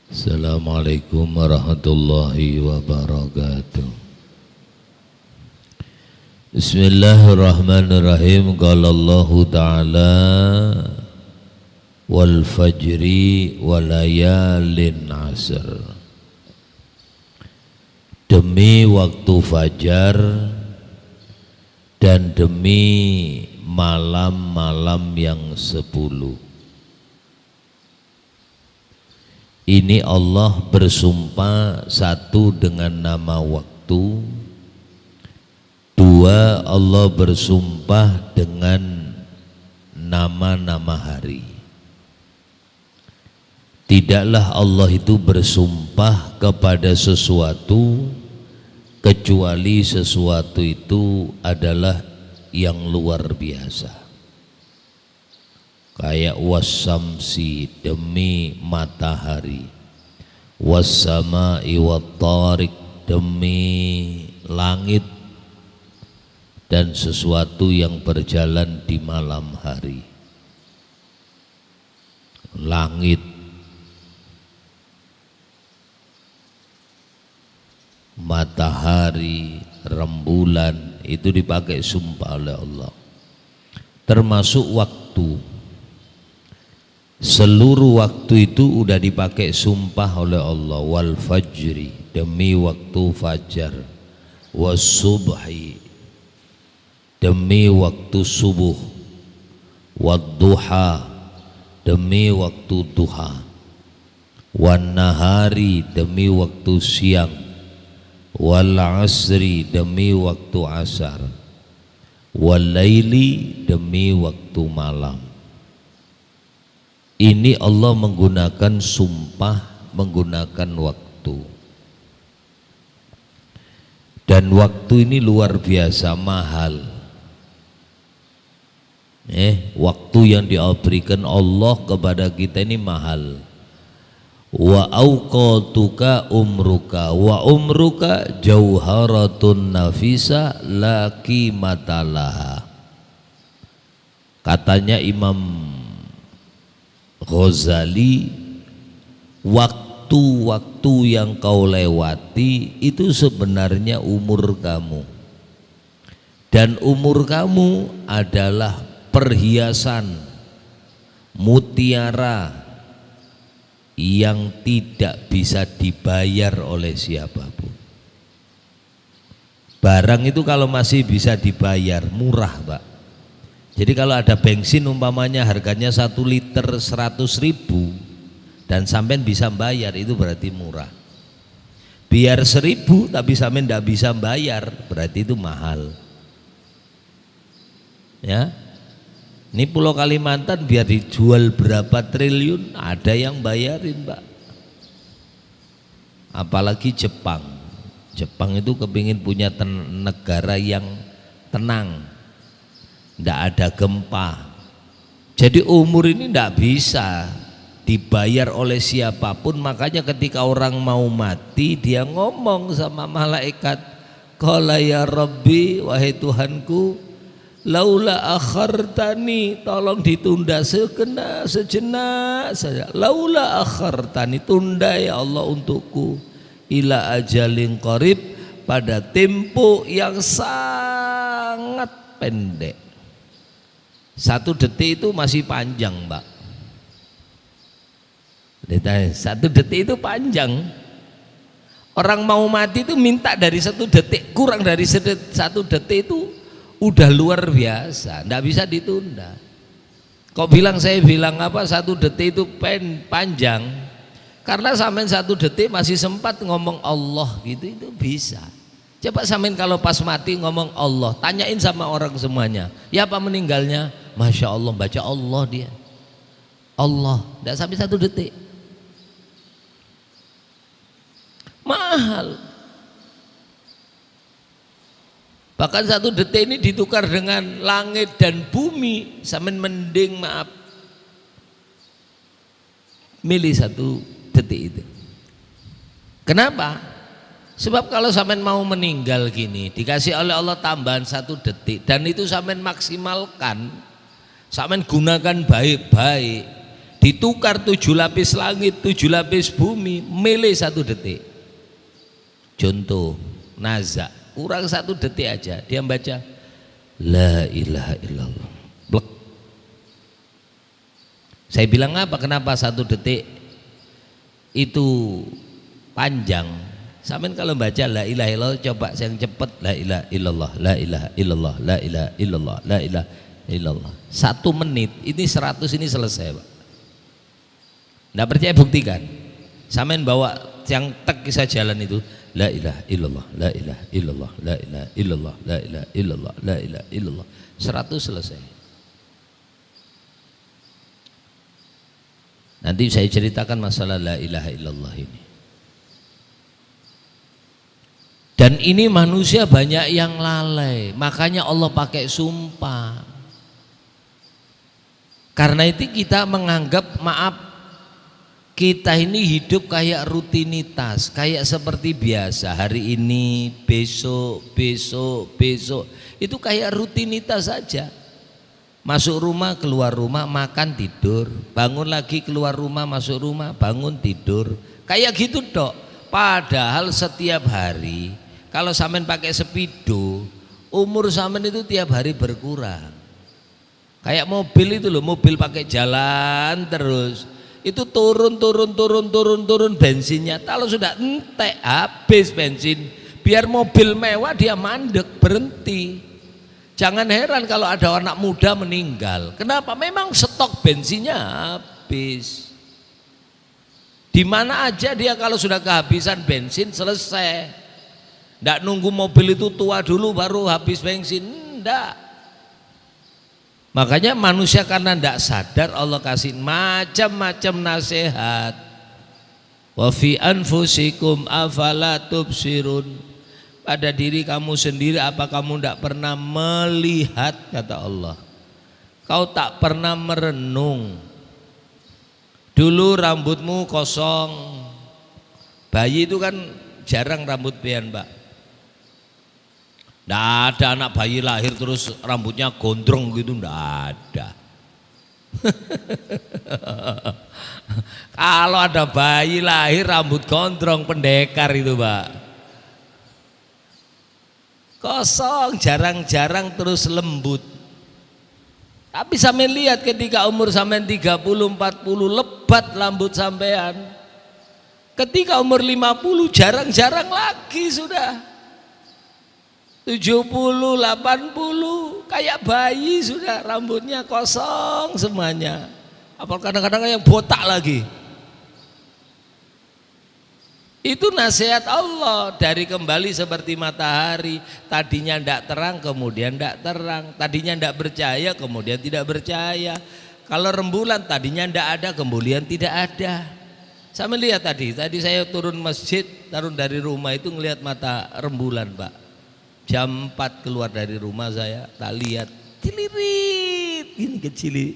Assalamualaikum warahmatullahi wabarakatuh. Bismillahirrahmanirrahim. Qala Allah Ta'ala wal fajri walayalin asr. Demi waktu fajar dan demi malam-malam yang 10. Ini Allah bersumpah, satu dengan nama waktu, dua Allah bersumpah dengan nama-nama hari. Tidaklah Allah itu bersumpah kepada sesuatu kecuali sesuatu itu adalah yang luar biasa. Kayak wasamsi, demi matahari, wassama'i wattariq, demi langit dan sesuatu yang berjalan di malam hari. Langit, matahari, rembulan, itu dipakai sumpah oleh Allah. Termasuk waktu. Seluruh waktu itu udah dipakai sumpah oleh Allah. Wal fajri, demi waktu fajar, was subhi, demi waktu subuh, wad duha, demi waktu duha, wan nahari, demi waktu siang, wal asri, demi waktu asar, wal laili, demi waktu malam. Ini Allah menggunakan sumpah, menggunakan waktu. Dan waktu ini luar biasa mahal. Waktu yang diberikan Allah kepada kita ini mahal. Wa auqatuka umruka wa umruka jauharatun nafisa la qimatalaha. Katanya Imam Ghazali, waktu-waktu yang kau lewati itu sebenarnya umur kamu, dan umur kamu adalah perhiasan mutiara yang tidak bisa dibayar oleh siapapun. Barang itu kalau masih bisa dibayar murah, Pak. Jadi kalau ada bensin umpamanya harganya 1 liter 100.000 dan sampean bisa bayar, itu berarti murah. Biar 1.000 tapi sampean tidak bisa bayar, berarti itu mahal. Ya, ini Pulau Kalimantan biar dijual berapa triliun ada yang bayarin, Pak. Apalagi Jepang. Jepang itu kepingin punya negara yang tenang, tidak ada gempa. Jadi umur ini tidak bisa dibayar oleh siapapun. Makanya ketika orang mau mati, dia ngomong sama malaikat, qala ya Rabbi, wahai Tuhanku, laula akhartani, tolong ditunda sejenak saja. Laula akhartani, tunda ya Allah untukku, ila ajalin qarib, pada tempo yang sangat pendek. 1 detik itu masih panjang, Mbak. 1 detik itu panjang. Orang mau mati itu minta dari 1 detik, kurang dari 1 detik itu udah luar biasa, nggak bisa ditunda. Kok saya bilang apa 1 detik itu panjang? Karena sampai 1 detik masih sempat ngomong Allah gitu, itu bisa. Coba sampein kalau pas mati ngomong Allah, tanyain sama orang semuanya, ya apa meninggalnya? Masya Allah, baca Allah dia. Allah, tidak sampai 1 detik. Mahal. Bahkan 1 detik ini ditukar dengan langit dan bumi. Sampein mending milih 1 detik itu. Kenapa? Sebab kalau sampean mau meninggal gini, dikasih oleh Allah tambahan 1 detik, dan itu sampean maksimalkan, sampean gunakan baik-baik, ditukar 7 lapis langit 7 lapis bumi, milih 1 detik. Contoh nazak, kurang 1 detik aja dia baca la ilaha illallah, blek. Saya bilang apa, kenapa 1 detik itu panjang? Sampean kalau baca la ilaha illallah coba yang cepet, la ilaha illallah, la ilaha illallah, la ilaha illallah, la ilaha illallah, 1 menit ini 100 ini selesai, Pak. Nggak percaya buktikan, sampean bawa yang tek kisah jalan itu, la ilaha illallah, la ilaha illallah, la ilaha illallah, la ilaha illallah, la ilaha illallah, 100 selesai. Nanti saya ceritakan masalah la ilaha illallah ini. Dan ini manusia banyak yang lalai, makanya Allah pakai sumpah. Karena itu kita menganggap, maaf, kita ini hidup kayak rutinitas, kayak seperti biasa, hari ini, besok, besok, besok. Itu kayak rutinitas saja. Masuk rumah, keluar rumah, makan, tidur, bangun lagi, keluar rumah, masuk rumah, bangun, tidur. Kayak gitu dok. Padahal setiap hari, kalau sampean pakai speedo, umur sampean itu tiap hari berkurang. Kayak mobil itu loh, mobil pakai jalan terus, itu turun bensinnya. Kalau sudah entek habis bensin, biar mobil mewah dia mandek berhenti. Jangan heran kalau ada anak muda meninggal. Kenapa? Memang stok bensinnya habis. Di mana aja dia kalau sudah kehabisan bensin selesai. Nggak nunggu mobil itu tua dulu baru habis bensin, enggak. Makanya manusia karena nggak sadar Allah kasih macam-macam nasihat. Wa fi anfusikum afala tubsirun. Pada diri kamu sendiri apa kamu tidak pernah melihat, kata Allah. Kau tak pernah merenung. Dulu rambutmu kosong. Bayi itu kan jarang rambut pian, Pak. Tidak ada anak bayi lahir terus rambutnya gondrong gitu, tidak ada. Kalau ada bayi lahir rambut gondrong pendekar itu, Pak. Kosong, jarang-jarang terus lembut. Tapi sampean lihat ketika umur sampean 30, 40 lebat rambut sampean. Ketika umur 50 jarang-jarang lagi sudah. 70, 80 kayak bayi sudah rambutnya kosong semuanya. Apalagi kadang-kadang yang botak lagi. Itu nasihat Allah, dari kembali seperti matahari, tadinya tidak terang kemudian tidak terang, tadinya tidak percaya kemudian tidak percaya. Kalau rembulan tadinya tidak ada kemudian tidak ada. Saya melihat tadi saya turun masjid, turun dari rumah itu ngelihat mata rembulan, Pak. Jam 4 keluar dari rumah saya, tak lihat cilirit ini kecil,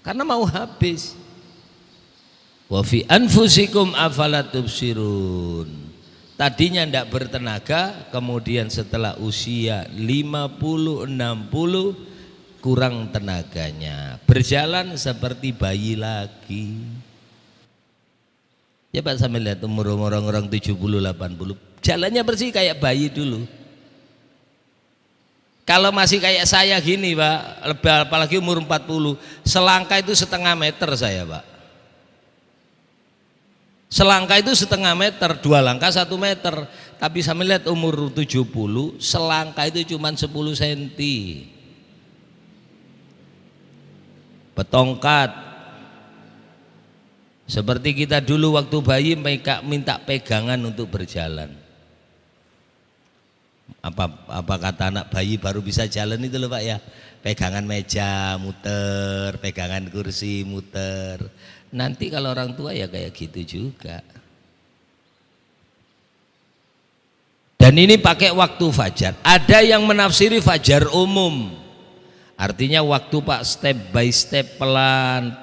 karena mau habis. Wa fi anfusikum afala tubsirun. Tadinya tidak bertenaga, kemudian setelah usia 50 60 kurang tenaganya, berjalan seperti bayi lagi. Ya Pak, sambil lihat umur orang-orang 70 80 jalannya bersih kayak bayi dulu. Kalau masih kayak saya gini, Pak, apalagi umur 40, selangkah itu setengah meter saya, Pak. Selangkah itu setengah meter, 2 langkah 1 meter. Tapi saya melihat umur 70, selangkah itu cuma 10 cm. Betongkat. Seperti kita dulu waktu bayi minta pegangan untuk berjalan. Apa kata anak bayi baru bisa jalan itu loh, Pak ya. Pegangan meja muter, pegangan kursi muter. Nanti kalau orang tua ya kayak gitu juga. Dan ini pakai waktu fajar. Ada yang menafsiri fajar umum, artinya waktu Pak, step by step, pelan.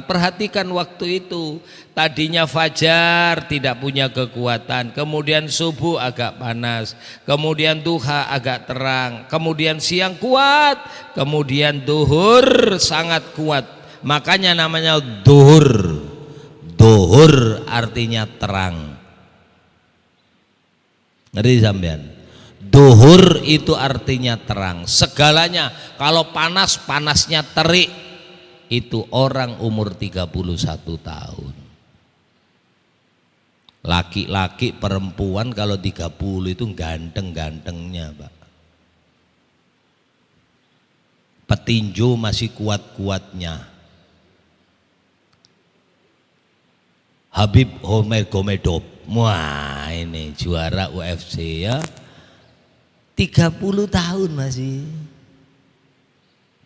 Perhatikan waktu itu. Tadinya fajar tidak punya kekuatan, kemudian subuh agak panas, kemudian duha agak terang, kemudian siang kuat, kemudian duhur sangat kuat. Makanya namanya duhur. Duhur artinya terang. Ngerti sampean? Duhur itu artinya terang. Segalanya kalau panas, panasnya terik. Itu orang umur 31 tahun. Laki-laki perempuan kalau 30 itu ganteng-gantengnya, Pak. Petinju masih kuat-kuatnya. Habib Nurmagomedov, wah ini juara UFC ya, 30 tahun masih,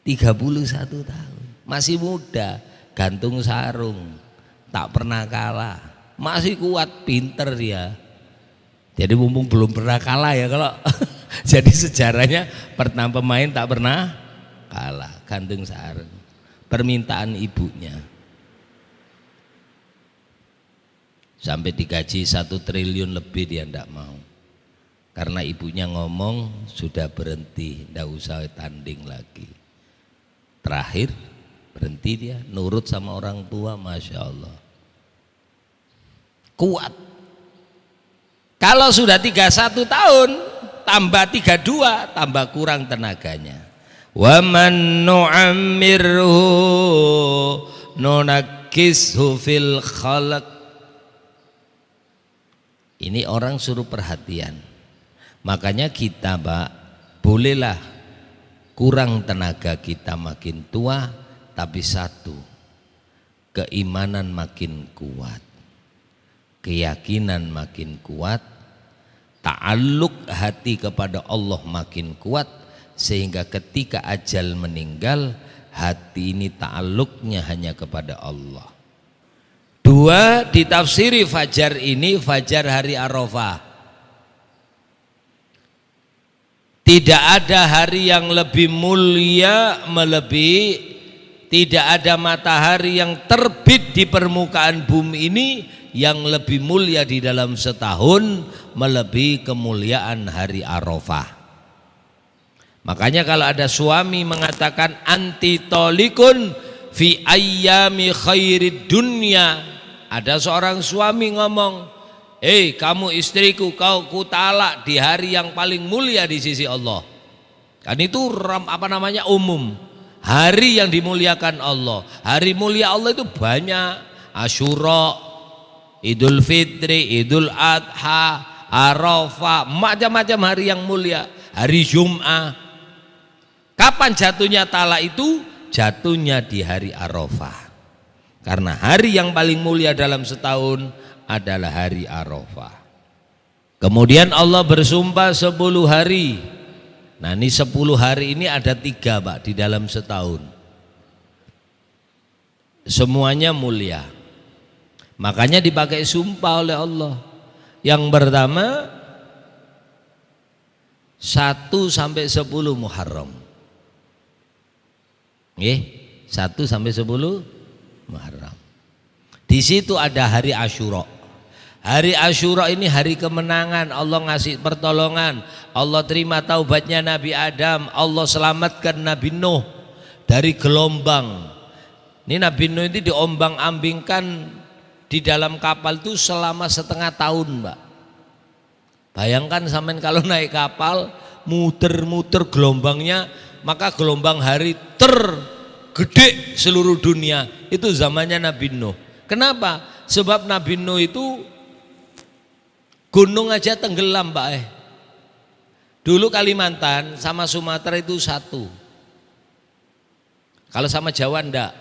31 tahun, masih muda, gantung sarung, tak pernah kalah, masih kuat, pinter dia. Jadi mumpung belum pernah kalah ya kalau jadi sejarahnya pertama pemain tak pernah kalah, gantung sarung, permintaan ibunya. Sampai digaji 1 triliun lebih dia tidak mau, karena ibunya ngomong sudah berhenti, tidak usah tanding lagi. Terakhir berhenti dia, nurut sama orang tua, Masya Allah, kuat. Kalau sudah 31 tahun tambah 32 tambah kurang tenaganya. Wa man nu'ammirhu nunakkishu fil khalaq. Ini orang suruh perhatian. Makanya kita, Pak, bolehlah kurang tenaga kita makin tua, tapi satu, keimanan makin kuat, keyakinan makin kuat, ta'alluq hati kepada Allah makin kuat, sehingga ketika ajal meninggal, hati ini ta'alluqnya hanya kepada Allah. 2, ditafsiri fajar ini fajar hari Arafah. Tidak ada hari yang lebih mulia melebihi, tidak ada matahari yang terbit di permukaan bumi ini yang lebih mulia di dalam setahun melebihi kemuliaan hari Arafah. Makanya kalau ada suami mengatakan anti tolikun fi ayyami khairid dunya, ada seorang suami ngomong, kamu istriku, kau kutalak di hari yang paling mulia di sisi Allah. Kan itu umum, hari yang dimuliakan Allah. Hari mulia Allah itu banyak, Asyura, Idul Fitri, Idul Adha, Arafah, macam-macam hari yang mulia. Hari Jum'ah. Kapan jatuhnya talak itu? Jatuhnya di hari Arafah. Karena hari yang paling mulia dalam setahun adalah hari Arafah. Kemudian Allah bersumpah 10 hari. Nah ini 10 hari ini ada 3, Pak, di dalam setahun. Semuanya mulia. Makanya dipakai sumpah oleh Allah. Yang pertama 1 sampai 10 Muharram. 1 sampai 10 Muharram. Di situ ada hari Asyura. Hari Asyura ini hari kemenangan, Allah ngasih pertolongan, Allah terima taubatnya Nabi Adam, Allah selamatkan Nabi Nuh dari gelombang. Ini Nabi Nuh itu diombang-ambingkan di dalam kapal itu selama setengah tahun, Mbak. Bayangkan sampean kalau naik kapal muter-muter gelombangnya, maka gelombang hari tergede seluruh dunia itu zamannya Nabi Nuh. Kenapa? Sebab Nabi Nuh itu gunung aja tenggelam, Mbak. Dulu Kalimantan sama Sumatera itu satu. Kalau sama Jawa enggak.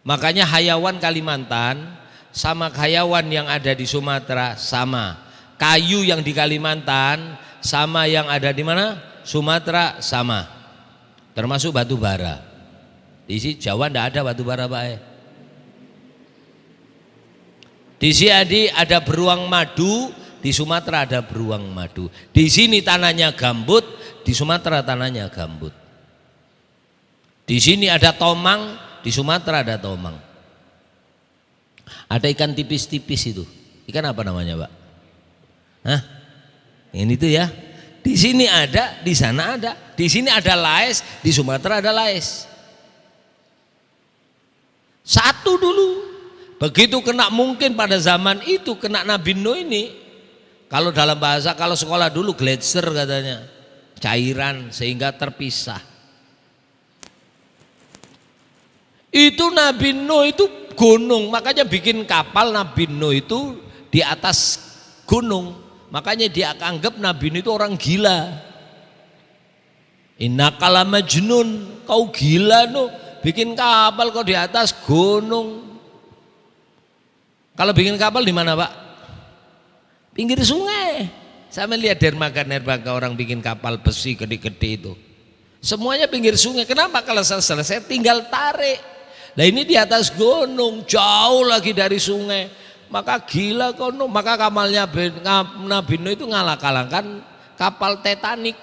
Makanya hayawan Kalimantan sama hayawan yang ada di Sumatera sama. Kayu yang di Kalimantan sama yang ada di mana? Sumatera sama. Termasuk batu bara. Di sini Jawa enggak ada batu bara, Pak. Di sini ada beruang madu, di Sumatera ada beruang madu. Di sini tanahnya gambut, di Sumatera tanahnya gambut. Di sini ada tomang, di Sumatera ada tomang. Ada ikan tipis-tipis itu. Ikan apa namanya, Pak? Hah? Ini tuh ya. Di sini ada, di sana ada. Di sini ada laes, di Sumatera ada laes. Satu dulu. Begitu kena, mungkin pada zaman itu kena Nabi Nuh ini, kalau dalam bahasa, kalau sekolah dulu gletser katanya, cairan sehingga terpisah. Itu Nabi Nuh itu gunung, makanya bikin kapal Nabi Nuh itu di atas gunung. Makanya dia anggap Nabi Nuh itu orang gila. Innaka lamajnun, kau gila Nuh, bikin kapal kau di atas gunung. Kalau bikin kapal di mana Pak? Pinggir sungai. Saya melihat dermaga orang bikin kapal besi gede-gede itu. Semuanya pinggir sungai. Kenapa? Kalau selesai tinggal tarik. Nah ini di atas gunung, jauh lagi dari sungai. Maka gila kau Nuh. Maka kapalnya Nabi Nuh itu ngalah-kalahkan kapal Titanic.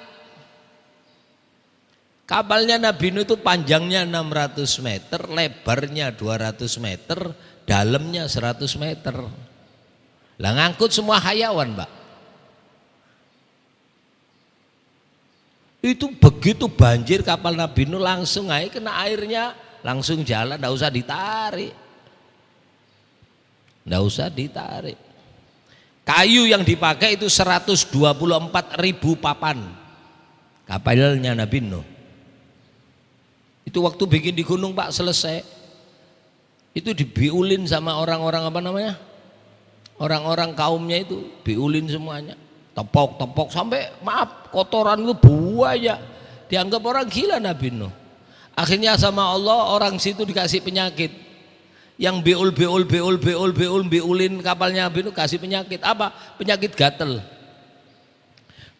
Kapalnya Nabi Nuh itu panjangnya 600 meter, lebarnya 200 meter, dalamnya 100 meter. Lah ngangkut semua hayawan Pak. Itu begitu banjir kapal Nabi Nuh langsung aja kena airnya, langsung jalan, enggak usah ditarik. Enggak usah ditarik. Kayu yang dipakai itu 124.000 papan. Kapalnya Nabi Nuh. Itu waktu bikin di gunung Pak, selesai. Itu dibiulin sama orang-orang apa namanya? Orang-orang kaumnya itu biulin semuanya. Tepok-tepok sampai maaf kotoran itu buaya. Dianggap orang gila Nabi Nuh. Akhirnya sama Allah orang situ dikasih penyakit. Yang biulin kapalnya Nabi Nuh kasih penyakit. Apa? Penyakit gatel.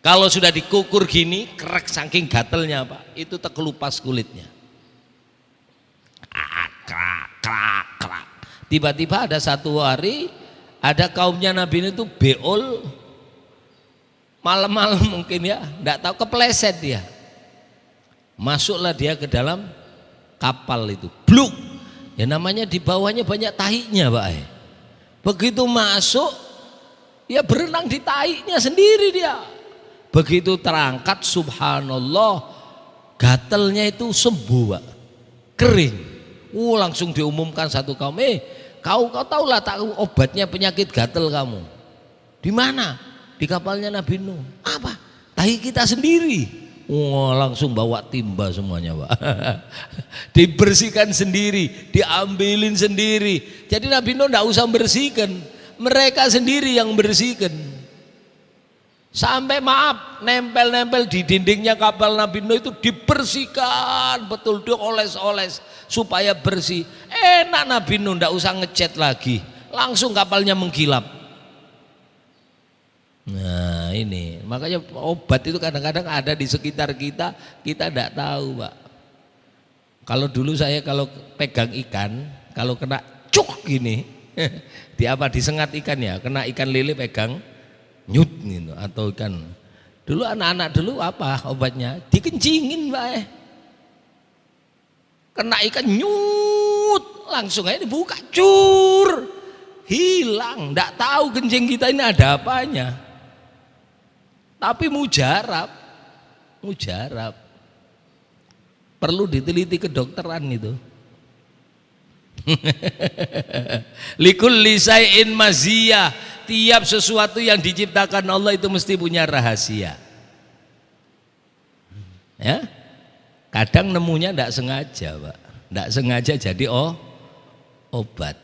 Kalau sudah dikukur gini, kerak saking gatelnya Pak, itu terkelupas kulitnya. Krak. Tiba-tiba ada satu hari, ada kaumnya Nabi Nuh itu beol malam-malam mungkin ya, enggak tahu, kepleset dia. Masuklah dia ke dalam kapal itu, bluk. Ya namanya di bawahnya banyak tahinya Pak. Begitu masuk, ya berenang di tahinya sendiri dia. Begitu terangkat, subhanallah, gatelnya itu sembuh Pak, kering. Langsung diumumkan satu kaum, kau tahulah tahu obatnya penyakit gatel kamu. Di mana? Di kapalnya Nabi Nuh. Apa? Tahi kita sendiri. Langsung bawa timba semuanya Pak. Dibersihkan sendiri, diambilin sendiri. Jadi Nabi Nuh enggak usah bersihkan, mereka sendiri yang bersihkan. Sampai maaf, nempel-nempel di dindingnya kapal Nabi Nuh itu dibersihkan betul, dioles-oles supaya bersih. Enak Nabi Nuh, enggak usah ngecat lagi, langsung kapalnya mengkilap. Nah ini makanya obat itu kadang-kadang ada di sekitar kita, kita enggak tahu Pak. Kalau dulu saya kalau pegang ikan, kalau kena cuk gini di apa, disengat ikan ya, kena ikan lele pegang nyut gitu, atau ikan. Dulu anak-anak dulu apa obatnya? Dikencingin Pak. Kena ikan nyut, langsung aja dibuka, cur, hilang. Nggak tahu kencing kita ini ada apanya. Tapi mujarab, perlu diteliti kedokteran itu. Likulli syai'in maziyah, tiap sesuatu yang diciptakan Allah itu mesti punya rahasia. Ya, kadang nemunya tidak sengaja Pak, tidak sengaja jadi obat.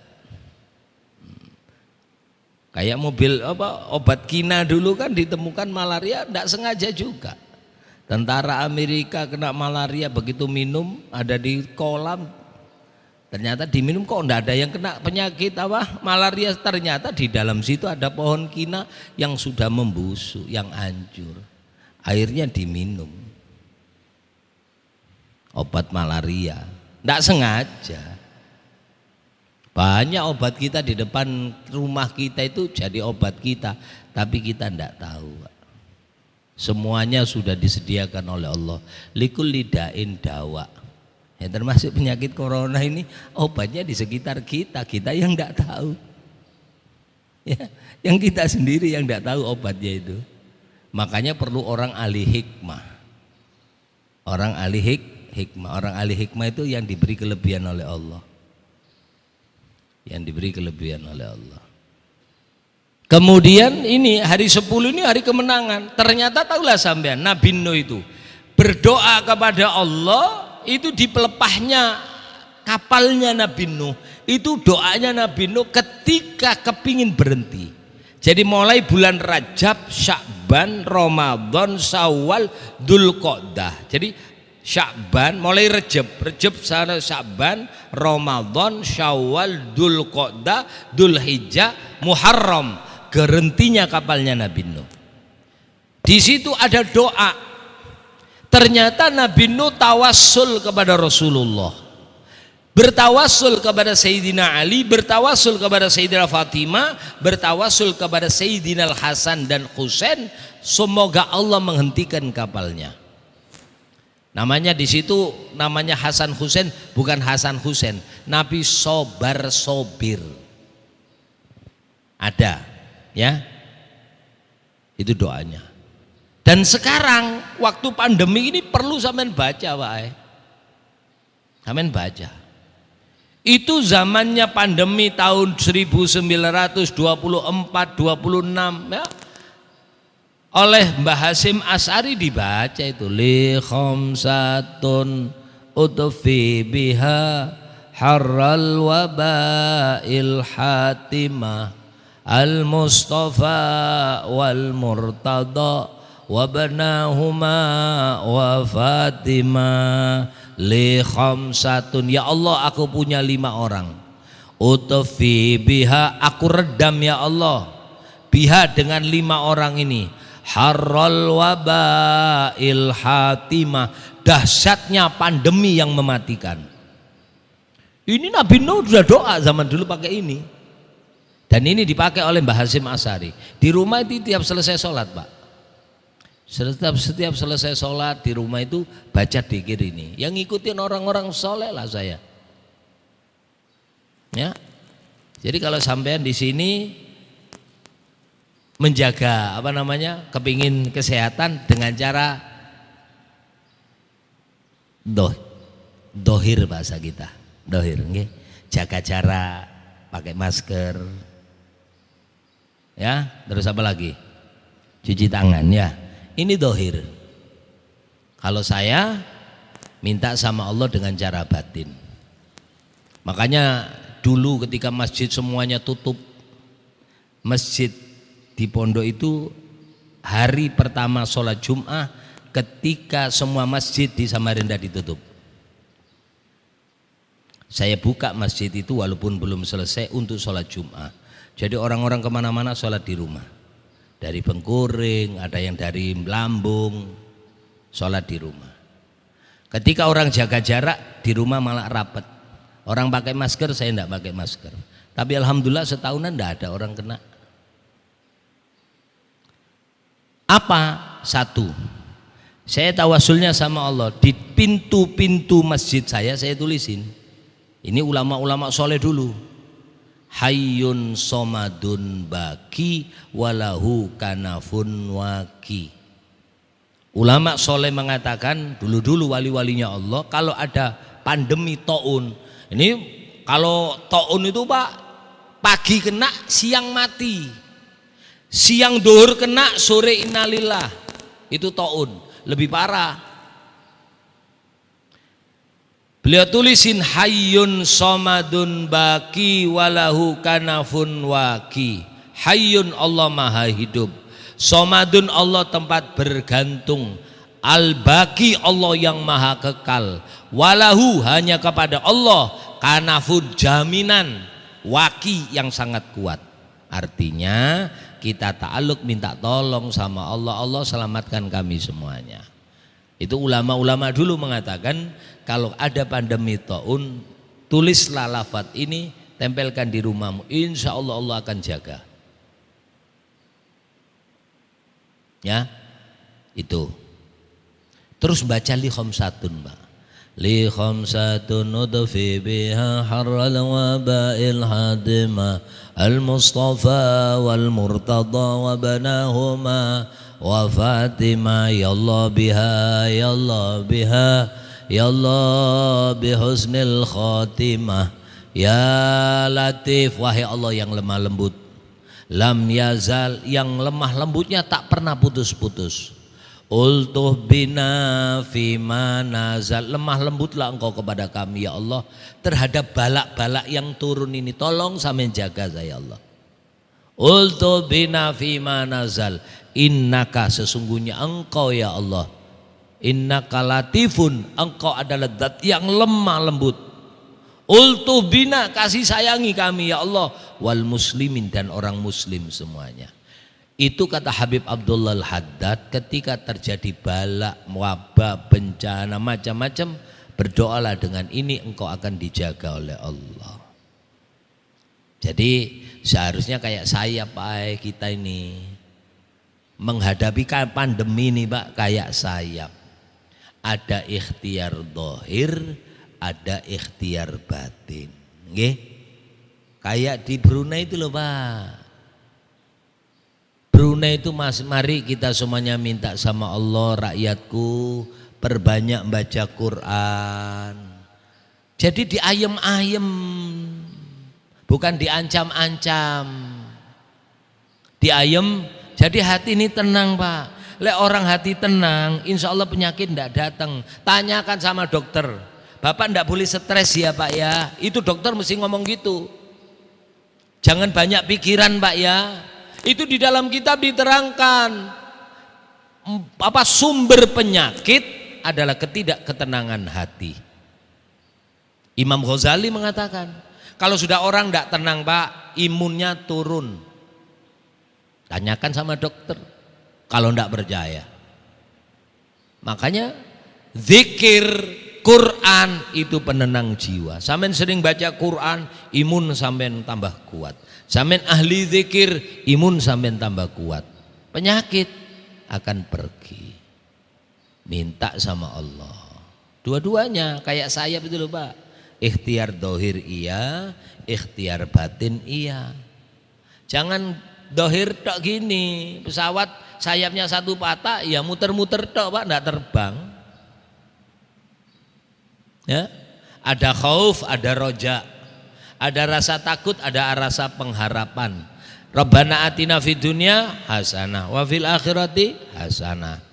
Kayak mobil apa, obat kina dulu kan ditemukan malaria, tidak sengaja juga. Tentara Amerika kena malaria, begitu minum ada di kolam, ternyata diminum kok enggak ada yang kena penyakit apa malaria, ternyata di dalam situ ada pohon kina yang sudah membusuk, yang hancur, airnya diminum, obat malaria, enggak sengaja. Banyak obat kita di depan rumah kita itu jadi obat kita, tapi kita enggak tahu. Semuanya sudah disediakan oleh Allah. Likulli da'in dawa. Ya, termasuk penyakit corona ini obatnya di sekitar kita, kita yang tidak tahu. Ya, yang kita sendiri yang tidak tahu obatnya itu. Makanya perlu orang ahli hikmah. Orang ahli hikmah itu yang diberi kelebihan oleh Allah. yang diberi kelebihan oleh Allah. Kemudian ini hari 10 ini hari kemenangan. Ternyata tahulah sampean Nabi Nuh itu berdoa kepada Allah, itu di pelepahnya kapalnya Nabi Nuh. Itu doanya Nabi Nuh ketika kepingin berhenti. Jadi mulai bulan Rajab, Sya'ban, Ramadan, Syawal, Dzulqa'dah. Jadi Sya'ban mulai Rajab sana Sya'ban, Ramadan, Syawal, Dzulqa'dah, Dzulhijjah, Muharram, berhentinya kapalnya Nabi Nuh. Di situ ada doa. Ternyata Nabi Nuh tawassul kepada Rasulullah. Bertawassul kepada Sayyidina Ali, bertawassul kepada Sayyidina Fatimah, bertawassul kepada Sayyidina Hasan dan Husain, semoga Allah menghentikan kapalnya. Namanya di situ namanya Hasan Husain, bukan Hasan Husain. Nabi Sobar Sobir. Ada, ya. Itu doanya. Dan sekarang waktu pandemi ini perlu sampean baca, Pak. Sampean baca. Itu zamannya pandemi tahun 1924-26 ya. Oleh Mbah Hasyim Asy'ari dibaca itu li khamsatun utfi biha harral wabail hatimah al mustafa wal murtada wabnahuma wa Fatimah li khamsatun. Ya Allah, aku punya 5 orang. Utfi biha, aku redam ya Allah, biha dengan 5 orang ini. Harral wabail hatimah, dahsyatnya pandemi yang mematikan. Ini Nabi Nuh sudah doa zaman dulu pakai ini. Dan ini dipakai oleh Mbah Hasyim Asy'ari. Di rumah itu tiap selesai sholat, Pak. Setiap selesai sholat di rumah itu baca dzikir ini. Yang ngikutin orang-orang soleh lah saya. Ya. Jadi kalau sampean di sini menjaga kepingin kesehatan dengan cara dohir bahasa kita. Dohir, nggih. Jaga jarak, pakai masker. Ya, terus apa lagi? Cuci tangan ya. Ini dohir. Kalau saya minta sama Allah dengan cara batin. Makanya dulu ketika masjid semuanya tutup, masjid di pondok itu hari pertama sholat Jum'ah ketika semua masjid di Samarinda ditutup. Saya buka masjid itu walaupun belum selesai untuk sholat Jum'ah. Jadi orang-orang kemana-mana sholat di rumah. Dari Bengkuring, ada yang dari Lambung, sholat di rumah. Ketika orang jaga jarak, di rumah malah rapat. Orang pakai masker, saya tidak pakai masker. Tapi alhamdulillah setahunan tidak ada orang kena. Apa? Satu, saya tawasulnya sama Allah. Di pintu-pintu masjid saya tulisin. Ini ulama-ulama soleh dulu. Hayyun somadun baki walahu kanafun waki. Ulama soleh mengatakan dulu-dulu wali-walinya Allah, kalau ada pandemi taun, ini kalau taun itu Pak, pagi kena siang mati, siang duhur kena sore innalillah, itu taun lebih parah. Beliau tulisin hayyun somadun baki walahu kanafun waki. Hayyun Allah maha hidup, somadun Allah tempat bergantung, al-baki Allah yang maha kekal, walahu hanya kepada Allah kanafun jaminan, waki yang sangat kuat. Artinya kita ta'aluk minta tolong sama Allah, Allah selamatkan kami semuanya. Itu ulama-ulama dulu mengatakan kalau ada pandemi taun, tulislah lafaz ini, tempelkan di rumahmu, insya Allah Allah akan jaga. Ya, itu. Terus baca li khamsatun, Pak. Li khamsatun udfi biha harral wabail hadima al mustafa wal murtada wa banahuma wa Fatimah. Ya Allah biha, ya Allah biha, ya Allah bihusnil khatimah, Ya Latif, wahai Allah yang lemah lembut. Lam yazal, yang lemah lembutnya tak pernah putus-putus. Ultuh bina fima nazal, lemah lembutlah engkau kepada kami ya Allah terhadap balak-balak yang turun ini. Tolong sampean jaga saya Allah. Ultuh bina fima nazal, innaka, sesungguhnya engkau ya Allah, innaka latifun, engkau adalah zat yang lemah lembut. Ultuh bina, kasih sayangi kami ya Allah, wal muslimin, dan orang muslim semuanya. Itu kata Habib Abdullah Al-Haddad ketika terjadi balak, wabah, bencana macam-macam, berdoalah dengan ini engkau akan dijaga oleh Allah. Jadi seharusnya kayak saya Pak, kita ini menghadapi pandemi ini Pak, kayak saya. Ada ikhtiar dohir, ada ikhtiar batin. Nggih? Kayak di Brunei itu loh Pak. Brunei itu mari kita semuanya minta sama Allah, rakyatku perbanyak baca Quran. Jadi diayem-ayem, bukan diancam-ancam. Diayem, jadi hati ini tenang Pak. Lek orang hati tenang, insya Allah penyakit tidak datang. Tanyakan sama dokter, Bapak tidak boleh stres ya Pak ya. Itu dokter mesti ngomong gitu. Jangan banyak pikiran Pak ya. Itu di dalam kitab diterangkan apa sumber penyakit adalah ketidakketenangan hati. Imam Ghazali mengatakan kalau sudah orang tidak tenang Pak, imunnya turun. Tanyakan sama dokter kalau tidak percaya. Makanya zikir Quran itu penenang jiwa. Sampean sering baca Quran, imun sampean tambah kuat. Sampean ahli zikir, imun sampean tambah kuat. Penyakit akan pergi. Minta sama Allah. Dua-duanya kayak saya betul Pak. Ikhtiar dohir iya, ikhtiar batin iya. Jangan dohir tok gini, pesawat sayapnya satu patah, ya muter-muter tok Pak, enggak terbang. Ya, ada khauf, ada roja. Ada rasa takut, ada rasa pengharapan. Rabbana atina fid dunya hasanah wa fil akhirati hasanah.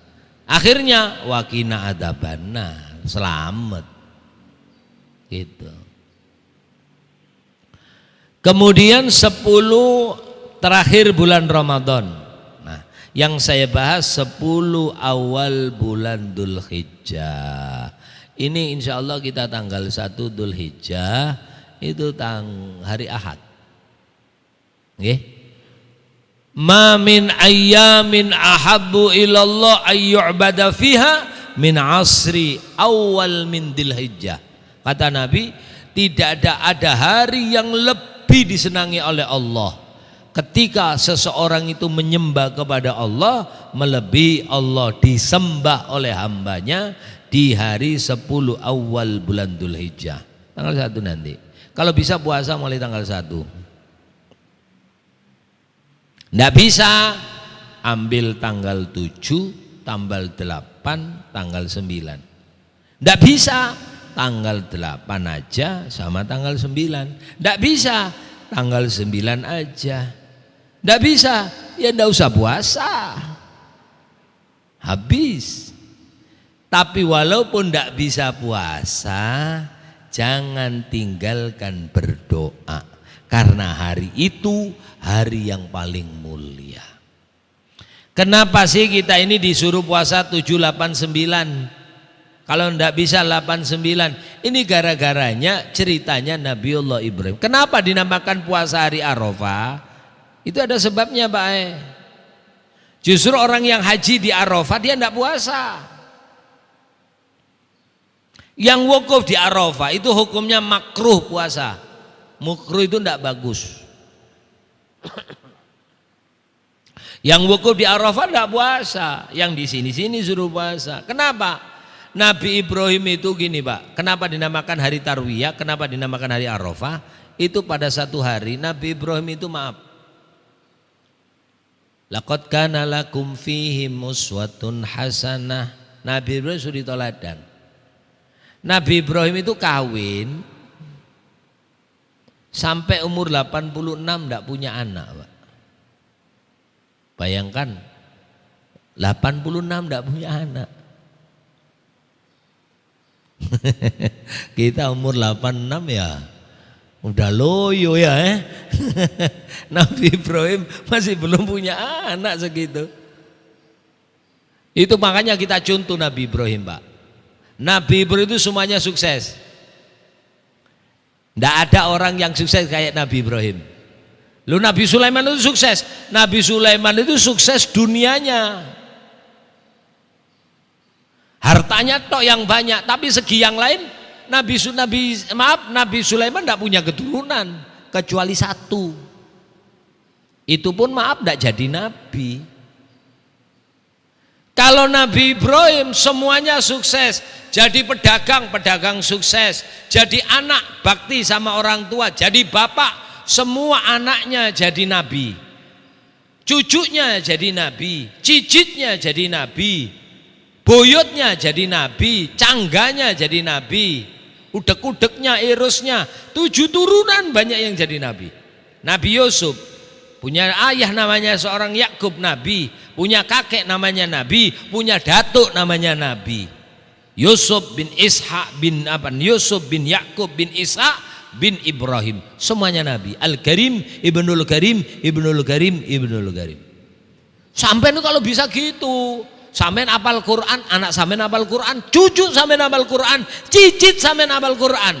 Akhirnya waqina adzabannar, selamat. Gitu. Kemudian 10 terakhir bulan Ramadan. Nah, yang saya bahas 10 awal bulan Dzulhijjah. Ini insya Allah kita tanggal 1 Dzulhijjah. Itu hari Ahad. Nggih. Ma min ayyamin ahabbu ilallah ayyu'bada fiha min asri awal min Dzulhijjah. Kata Nabi, tidak ada hari yang lebih disenangi oleh Allah ketika seseorang itu menyembah kepada Allah melebihi Allah disembah oleh hambanya di hari 10 awal bulan Dzulhijjah. Tanggal 1 nanti. Kalau bisa puasa mulai tanggal 1. Nggak bisa, ambil tanggal 7, tanggal 8, tanggal 9. Nggak bisa, tanggal 8 aja sama tanggal 9. Nggak bisa, tanggal 9 aja. Nggak bisa, ya nggak usah puasa. Habis. Tapi walaupun nggak bisa puasa, jangan tinggalkan berdoa, karena hari itu hari yang paling mulia. Kenapa sih kita ini disuruh puasa 7, 8, 9? Kalau enggak bisa 8, 9? Ini gara-garanya ceritanya Nabiullah Ibrahim. Kenapa dinamakan puasa hari Arafah? Itu ada sebabnya Pak. Justru orang yang haji di Arafah dia enggak puasa. Yang wukuf di Arafah itu hukumnya makruh puasa. Makruh itu tidak bagus. Yang wukuf di Arafah tidak puasa, yang di sini-sini suruh puasa. Kenapa? Nabi Ibrahim itu gini Pak, kenapa dinamakan hari Tarwiyah, kenapa dinamakan hari Arafah? Itu pada satu hari Nabi Ibrahim itu maaf. Laqad kana lakum fihim uswatun hasanah. Nabi Ibrahim suri toladan. Nabi Ibrahim itu kawin Sampai umur 86 tidak punya anak, Pak. Bayangkan 86 tidak punya anak. Kita umur 86 ya udah loyo ya. Nabi Ibrahim masih belum punya anak segitu. Itu makanya kita contoh Nabi Ibrahim, Pak. Nabi Ibrahim itu semuanya sukses. Tidak ada orang yang sukses kayak Nabi Ibrahim. Lu Nabi Sulaiman itu sukses. Nabi Sulaiman itu sukses dunianya. Hartanya tok yang banyak, tapi segi yang lain Nabi Sulaiman tidak punya keturunan kecuali satu. Itu pun maaf tidak jadi nabi. Kalau Nabi Ibrahim semuanya sukses, jadi pedagang sukses, jadi anak bakti sama orang tua, jadi bapak, semua anaknya jadi nabi, cucunya jadi nabi, cicitnya jadi nabi, boyotnya jadi nabi, cangganya jadi nabi, udek-udeknya, irusnya, 7 turunan banyak yang jadi nabi. Nabi Yusuf punya ayah namanya seorang Yakub nabi, punya kakek namanya nabi, punya datuk namanya nabi. Yusuf bin Ishaq bin Yusuf bin Yakub bin Ishaq bin Ibrahim, semuanya nabi. Al-Karim Ibnul Karim Ibnul Karim Ibnul Karim. Sampai itu kalau bisa gitu, sampean apal Quran, anak sampean apal Quran, cucu sampean apal Quran, cicit sampean apal Quran.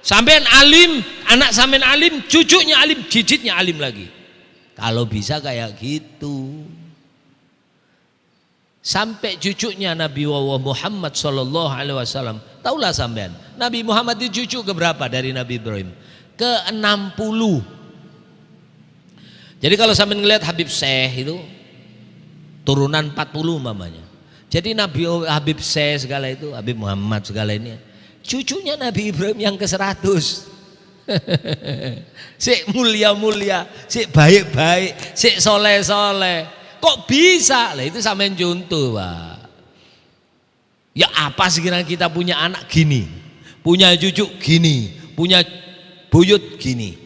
Sampean alim, anak sampean alim, cucunya alim, cicitnya alim lagi. Kalau bisa kayak gitu. Sampai cucunya Nabi Muhammad sallallahu alaihi wasallam. Taulah sampean, Nabi Muhammad itu cucu keberapa dari Nabi Ibrahim? Ke-60. Jadi kalau sampean ngelihat Habib Syekh itu turunan 40 mamanya. Jadi Nabi Habib Syekh segala itu, Habib Muhammad segala ini, cucunya Nabi Ibrahim yang ke-100. Sik mulia-mulia, sik baik-baik, sik soleh-soleh. Kok bisa? Lah itu sampean contoh, Pak. Ya apa sekiranya kita punya anak gini, punya cucu gini, punya buyut gini.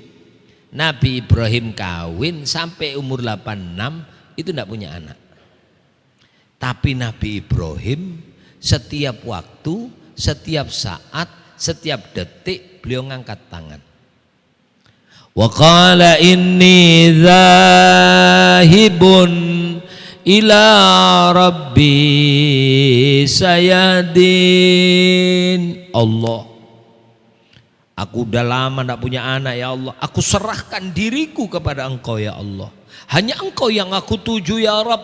Nabi Ibrahim kawin sampai umur 86 itu tidak punya anak. Tapi Nabi Ibrahim setiap waktu, setiap saat, setiap detik beliau ngangkat tangan. Wa qala inni dzahibun ila rabbi sayadin. Allah, aku udah lama tidak punya anak ya Allah, aku serahkan diriku kepada Engkau ya Allah. Hanya Engkau yang aku tuju ya Rabb.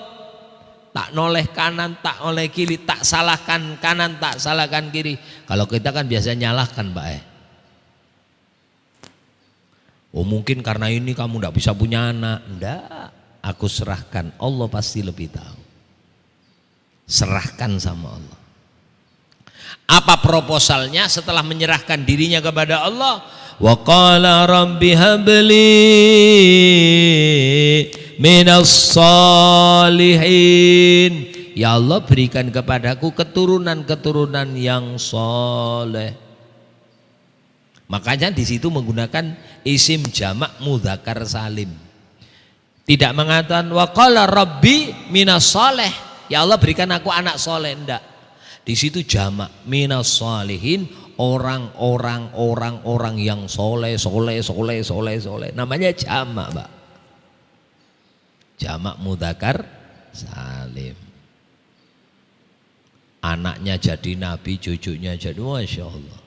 Tak noleh kanan, tak noleh kiri, tak salahkan kanan, tak salahkan kiri. Kalau kita kan biasa nyalahkan, Pak. Oh mungkin karena ini kamu tidak bisa punya anak. Enggak, aku serahkan. Allah pasti lebih tahu. Serahkan sama Allah. Apa proposalnya setelah menyerahkan dirinya kepada Allah? Wa qala rabbi habli minas salihin. Ya Allah, berikan kepadaku keturunan-keturunan yang soleh. Makanya di situ menggunakan isim jamak mudzakkar salim. Tidak mengatakan wa qala rabbi minas soleh. Ya Allah, berikan aku anak soleh, enggak. Di situ jamak minas solihin, orang yang soleh. Namanya jamak, Pak. Jamak mudzakkar salim. Anaknya jadi nabi, cucunya jadi, masya Allah.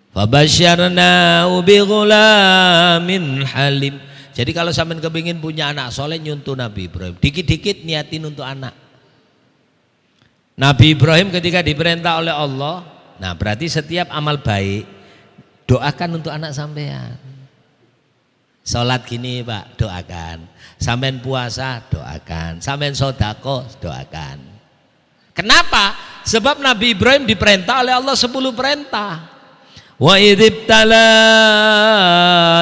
Fabasyarna'u bighulamin halim. Jadi kalau sampean kepingin punya anak soleh, nyuntuh Nabi Ibrahim. Dikit-dikit niatin untuk anak. Nabi Ibrahim ketika diperintah oleh Allah, nah berarti setiap amal baik doakan untuk anak sampean. Sholat gini Pak, doakan. Sampean puasa, doakan. Sampean sodako, doakan. Kenapa? Sebab Nabi Ibrahim diperintah oleh Allah 10 perintah. Wa idzibtala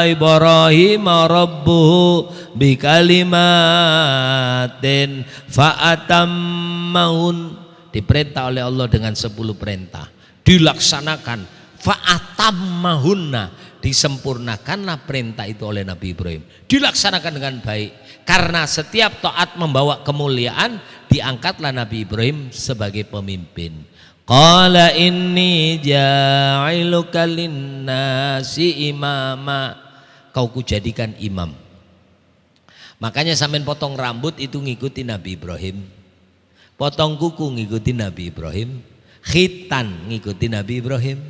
Ibrahim rabbuhu bikalimatin fa'atammahun. Diperintah oleh Allah dengan 10 perintah, dilaksanakan. Fa'atammahunna, disempurnakanlah perintah itu oleh Nabi Ibrahim, dilaksanakan dengan baik. Karena setiap taat membawa kemuliaan, diangkatlah Nabi Ibrahim sebagai pemimpin. Qala inni ja'iluka linnasi imama, kau kujadikan imam. Makanya sampean potong rambut itu ngikuti Nabi Ibrahim, potong kuku ngikuti Nabi Ibrahim, khitan ngikuti Nabi Ibrahim,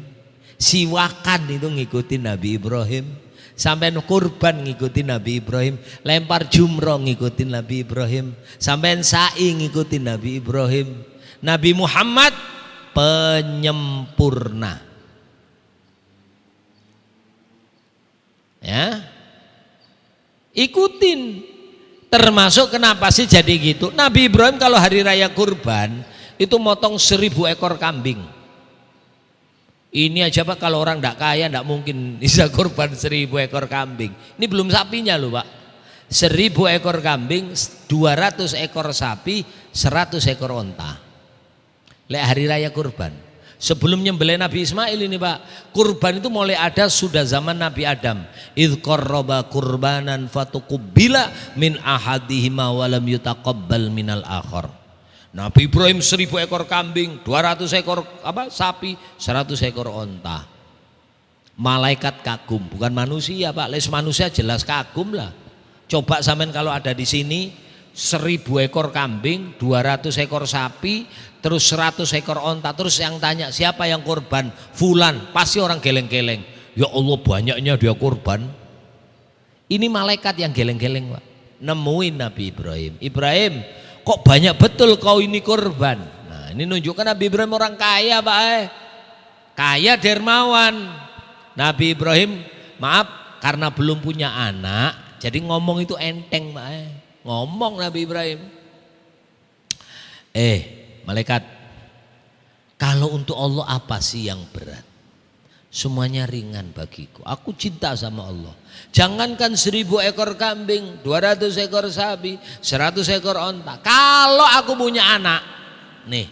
siwakan itu ngikuti Nabi Ibrahim, sampean kurban ngikuti Nabi Ibrahim, lempar jumroh ngikuti Nabi Ibrahim, sampean sa'i ngikuti Nabi Ibrahim. Nabi Muhammad penyempurna, ya, ikutin. Termasuk kenapa sih jadi gitu? Nabi Ibrahim kalau hari raya kurban itu motong 1000 ekor kambing. Ini aja Pak, kalau orang tidak kaya tidak mungkin bisa kurban 1000 ekor kambing. Ini belum sapinya loh Pak. 1000 ekor kambing, 200 ekor sapi, 100 ekor onta. Lek hari raya kurban. Sebelum nyembelih Nabi Ismail ini Pak, kurban itu mulai ada sudah zaman Nabi Adam. Idz qarraba qurbanan fatuqbila min ahadihima wa lam yutaqabbal minal akhar. Nabi Ibrahim 1000 ekor kambing, 200 ekor sapi, 100 ekor onta. Malaikat kagum, bukan manusia Pak. Les manusia jelas kagum lah. Coba sampean kalau ada di sini 1000 ekor kambing, 200 ekor sapi, terus 100 ekor onta, terus yang tanya siapa yang korban? Fulan, pasti orang geleng-geleng. Ya Allah banyaknya dia korban. Ini malaikat yang geleng-geleng Pak, nemuin Nabi Ibrahim. Ibrahim, kok banyak betul kau ini korban? Nah ini nunjukkan Nabi Ibrahim orang kaya Pak, kaya dermawan. Nabi Ibrahim maaf karena belum punya anak, jadi ngomong itu enteng Pak. Ngomong Nabi Ibrahim, malaikat, kalau untuk Allah apa sih yang berat? Semuanya ringan bagiku. Aku cinta sama Allah. Jangankan 1000 ekor kambing, 200 ekor sapi, 100 ekor onta. Kalau aku punya anak, nih,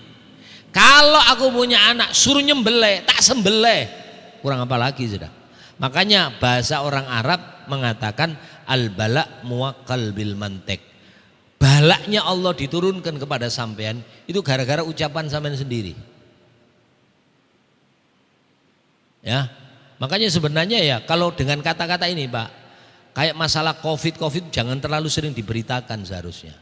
kalau aku punya anak suruh nyembelih, tak sembelih. Kurang apa lagi sudah. Makanya bahasa orang Arab mengatakan al-bala muwakkal bil mantek. Balaknya Allah diturunkan kepada sampean itu gara-gara ucapan sampean sendiri. Ya, makanya sebenarnya ya kalau dengan kata-kata ini Pak, kayak masalah COVID jangan terlalu sering diberitakan seharusnya.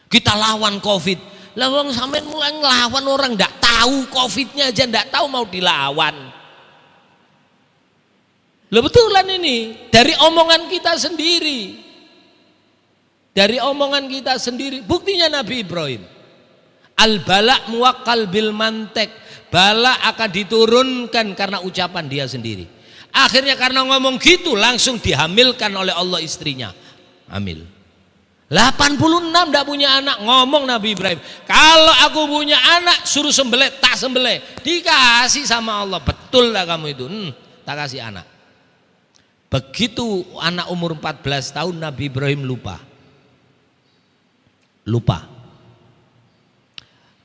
Kita lawan COVID, lawang sampean mulai ngelawan orang ndak tahu COVID-nya aja ndak tahu mau dilawan. Loh betulan ini dari omongan kita sendiri. Dari omongan kita sendiri. Buktinya Nabi Ibrahim, al-bala muwakkal bil mantek, bala akan diturunkan karena ucapan dia sendiri. Akhirnya karena ngomong gitu langsung dihamilkan oleh Allah istrinya. Hamil 86 tidak punya anak, ngomong Nabi Ibrahim, kalau aku punya anak suruh sembelih, tak sembelih. Dikasih sama Allah, betul lah kamu itu, tak kasih anak. Begitu anak umur 14 tahun Nabi Ibrahim lupa.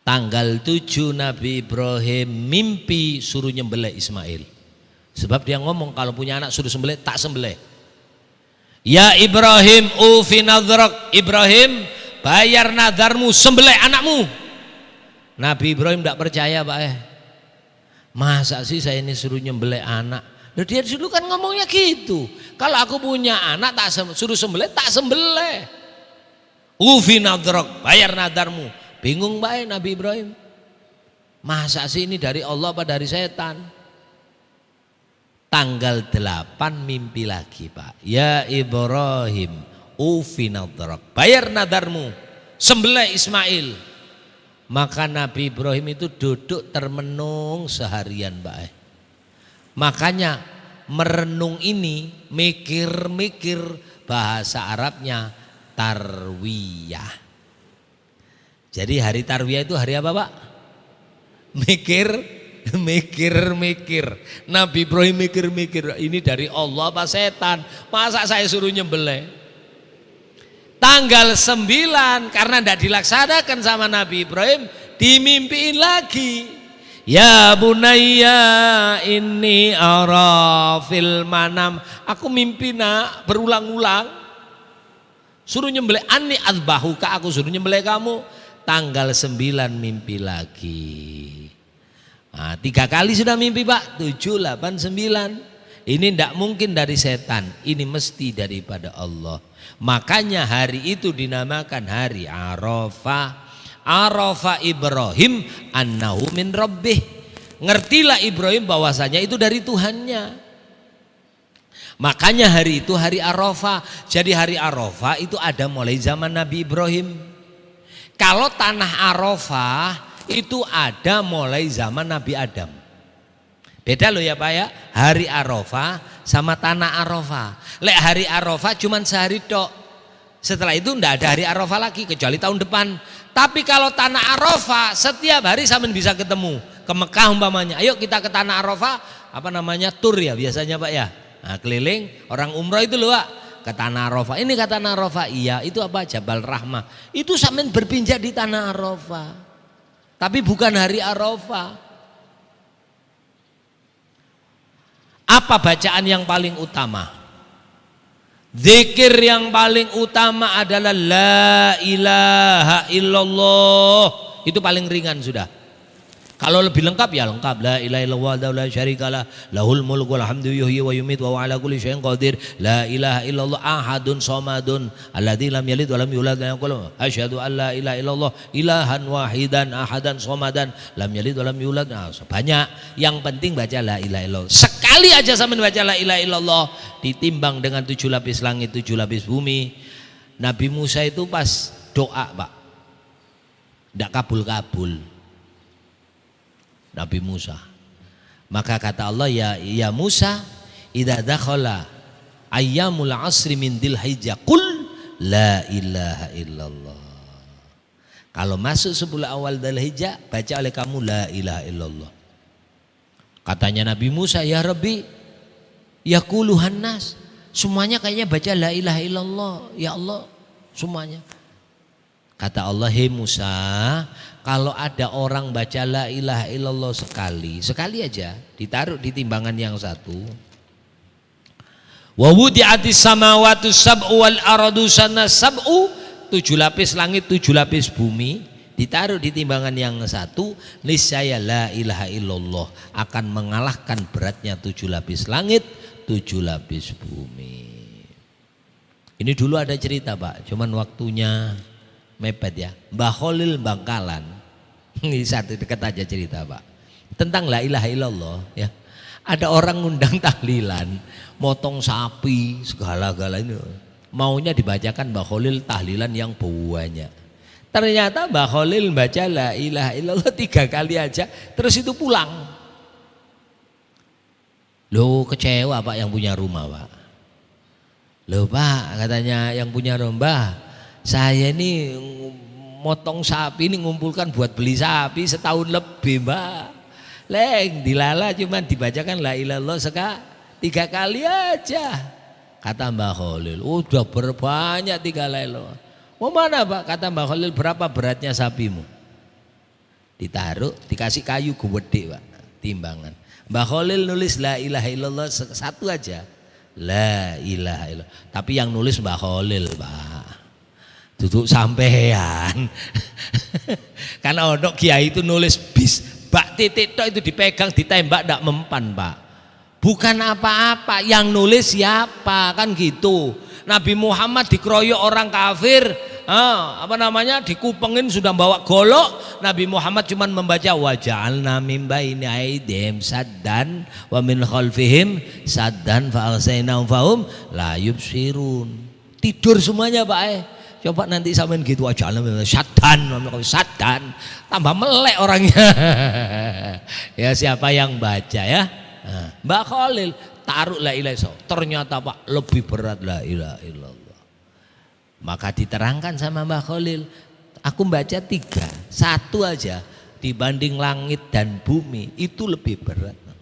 Tanggal 7 Nabi Ibrahim mimpi suruh nyembelih Ismail. Sebab dia ngomong kalau punya anak suruh sembelih, tak sembelih. Ya Ibrahim ufi nadhrak, Ibrahim bayar nadarmu, sembelih anakmu. Nabi Ibrahim tidak percaya Pak. Masa sih saya ini suruh nyembelih anak? Loh, dia dulu kan ngomongnya gitu. Kalau aku punya anak tak suruh sembelih, tak sembelih. Ufi nadhrak, bayar nadarmu. Bingung Pak Nabi Ibrahim. Masa sih ini dari Allah apa dari setan? Tanggal 8 mimpi lagi Pak. Ya Ibrahim ufi nadhrak, bayar nadarmu, sembelih Ismail. Maka Nabi Ibrahim itu duduk termenung seharian Pak. Makanya merenung ini mikir-mikir, bahasa Arabnya tarwiyah. Jadi hari tarwiyah itu hari apa Pak? Mikir. Nabi Ibrahim mikir. Ini dari Allah apa setan? Masa saya suruh nyembelih? Tanggal 9 karena tidak dilaksanakan sama Nabi Ibrahim, dimimpiin lagi. Ya bunayya inni ara fil manam. Aku mimpi nak berulang-ulang. Suruh nyembelih ani azbahuka, aku suruh nyembelih kamu. Tanggal 9 mimpi lagi. Nah, 3 kali sudah mimpi Pak, 7, 8, 9. Ini tidak mungkin dari setan, ini mesti daripada Allah. Makanya hari itu dinamakan hari Arafah. Arafa Ibrahim annahu min rabbih. Ngertilah Ibrahim bahwasanya itu dari Tuhannya. Makanya hari itu hari Arafah. Jadi hari Arafah itu ada mulai zaman Nabi Ibrahim. Kalau tanah Arafah itu ada mulai zaman Nabi Adam. Beda loh ya Pak ya. Hari Arafah sama tanah Arafah. Lek hari Arafah cuman sehari tok. Setelah itu enggak ada hari Arafah lagi kecuali tahun depan. Tapi kalau tanah Arafah setiap hari sampean bisa ketemu. Ke Mekah umpamanya, ayo kita ke tanah Arafah, apa namanya, tur ya biasanya Pak ya. Nah, keliling orang umroh itu loh Pak, ke tanah Arafah. Ini ke tanah Arafah, iya itu apa, Jabal Rahmah. Itu sampean berpijak di tanah Arafah. Tapi bukan hari Arafah. Apa bacaan yang paling utama? Zikir yang paling utama adalah la ilaha illallah. Itu paling ringan sudah. Kalau lebih lengkap ya lengkap. La ilaha illallah la syarikalah lahul mulku wal hamdu yuhyi wa yumiit wa huwa ala kulli syai'in qadir. La ilaha illallah ahadun shamadun alladzi lam yalid wa lam yulad wa lam yakul lahu. Asyhadu an la ilaha illallah ilahan wahidan ahadan shamadan lam yalid wa lam yulad. Nah, banyak. Yang penting baca la ilaha illallah. Sekali aja sampean baca la ilaha illallah ditimbang dengan 7 lapis langit 7 lapis bumi. Nabi Musa itu pas doa Pak, tidak kabul-kabul Nabi Musa. Maka kata Allah, ya Musa, idza dakhala ayyamul asri min dzilhijjah qul la ilaha illallah. Kalau masuk 10 awal Dzulhijjah baca oleh kamu la ilaha illallah. Katanya Nabi Musa, ya Rabbi, yaquluhan nas, semuanya kayaknya baca la ilaha illallah, ya Allah, semuanya. Kata Allah, hei Musa, kalau ada orang baca la ilaha illallah sekali aja, ditaruh di timbangan yang satu. Wa wudi'atis samawati sab'u wal ardu sana sab'u, 7 lapis langit 7 lapis bumi ditaruh di timbangan yang satu, niscaya la ilaha illallah akan mengalahkan beratnya 7 lapis langit 7 lapis bumi. Ini dulu ada cerita Pak, cuman waktunya mepet ya. Mbah Khalil Bangkalan, ini satu dekat aja cerita Pak, tentang la ilaha illallah ya. Ada orang ngundang tahlilan, motong sapi segala-gala ini, maunya dibacakan Mbah Khalil tahlilan yang banyak. Ternyata Mbah Khalil baca la ilaha illallah 3 kali aja, terus itu pulang. Loh, kecewa Pak yang punya rumah Pak. Loh Pak, katanya yang punya rumah, saya ini motong sapi ini ngumpulkan buat beli sapi setahun lebih Mbak. Leng dilala cuman dibacakan la ilaha illallah 3 kali aja. Kata Mbah Khalil, udah berbanyak 3 la ilaha. Mau mana Pak? Kata Mbah Khalil, berapa beratnya sapimu? Ditaruh, dikasih kayu gede Pak, timbangan. Mbah Khalil nulis la ilaha illallah 1 aja. La ilaha illallah. Tapi yang nulis Mbah Khalil Pak, duduk sampean. Karena ono kiai itu nulis bis, bak titik tok itu dipegang ditembak ndak mempan Pak. Bukan apa-apa, yang nulis siapa kan gitu. Nabi Muhammad dikeroyok orang kafir, dikupengin sudah bawa golok. Nabi Muhammad cuma membaca waja'alna min baini aydihim saddan wa min khalfihim saddan fa aghshaynahum fahum la yubsirun. Tidur semuanya Pak. Coba nanti sampean gitu aja saddan tambah melek orangnya. Ya siapa yang baca ya? Mbak Khalil taruh la ilaha illallah, ternyata Pak lebih berat la ilaha illallah. Maka diterangkan sama Mbak Khalil, aku baca 3, 1 aja dibanding langit dan bumi itu lebih berat. Nah,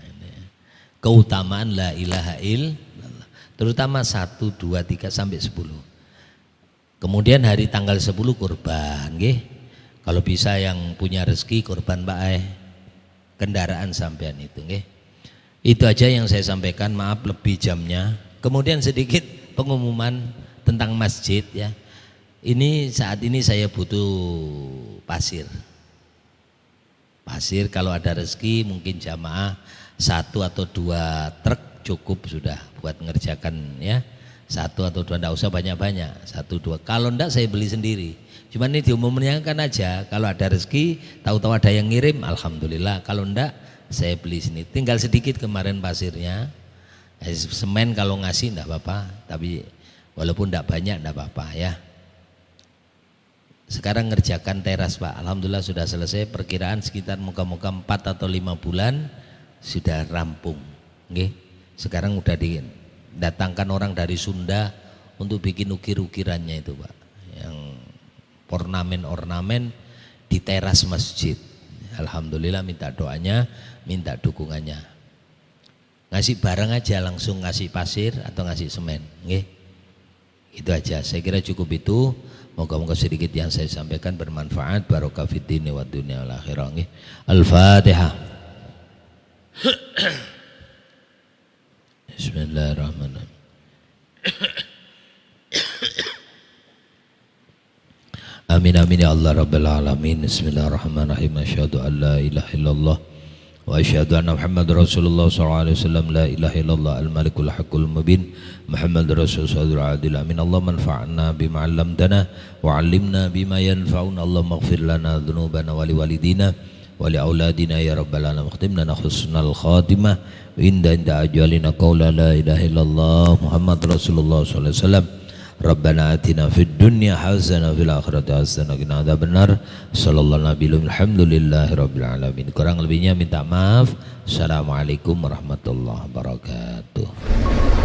ini keutamaan la ilaha illallah, terutama 1, 2, 3 sampai 10. Kemudian hari tanggal 10 kurban, nggih. Kalau bisa yang punya rezeki korban bae kendaraan sampean itu nggih. Itu aja yang saya sampaikan, maaf lebih jamnya. Kemudian sedikit pengumuman tentang masjid ya. Ini saat ini saya butuh pasir. Pasir kalau ada rezeki mungkin jamaah 1 atau 2 truk cukup sudah buat ngerjakan ya. 1 atau 2, enggak usah banyak-banyak, 1 2. Kalau enggak saya beli sendiri. Cuman ini diumumkan aja, kalau ada rezeki tahu-tahu ada yang ngirim alhamdulillah, kalau enggak saya beli sini. Tinggal sedikit kemarin pasirnya. Semen kalau ngasih enggak apa-apa, tapi walaupun enggak banyak enggak apa-apa ya. Sekarang ngerjakan teras Pak, alhamdulillah sudah selesai, perkiraan sekitar muka-muka 4 atau 5 bulan sudah rampung. Nggih. Sekarang udah didatangkan orang dari Sunda untuk bikin ukir-ukirannya itu Pak. Yang ornamen-ornamen di teras masjid. Alhamdulillah, minta doanya, minta dukungannya. Ngasih barang aja langsung ngasih pasir atau ngasih semen, nggih. Itu aja, saya kira cukup itu. Moga-moga sedikit yang saya sampaikan bermanfaat, barokah fid dini wad dunya wal akhirah. Al-Fatihah. Bismillahirrahmanirrahim. Amin amin ya Allah rabbal alamin. Bismillahirrahmanirrahim. Asyhadu an la ilaha illallah wa asyhadu anna Muhammadar Rasulullah sallallahu alaihi wasallam. La ilaha illallah al-malikul haqqul mubin. Muhammadur Rasulullah adil amin. Allah manfa'na bima 'allamtana wa 'allimna bima yanfa'una. Allahumma ighfir lana dzunubana wa liwalidina wa li auladina ya rabbal alamin. Khtimna husnal khatimah wa inda ajalina qaula la ilaha illallah Muhammadur Rasulullah sallallahu alaihi wasallam. Rabbana atina fid dunya hasanah fil akhirati hasanah wa qina adzabannar. Sallallahu alaihi wasallam. Alhamdulillahi rabbil alamin. Kurang lebihnya minta maaf. Assalamualaikum warahmatullahi wabarakatuh.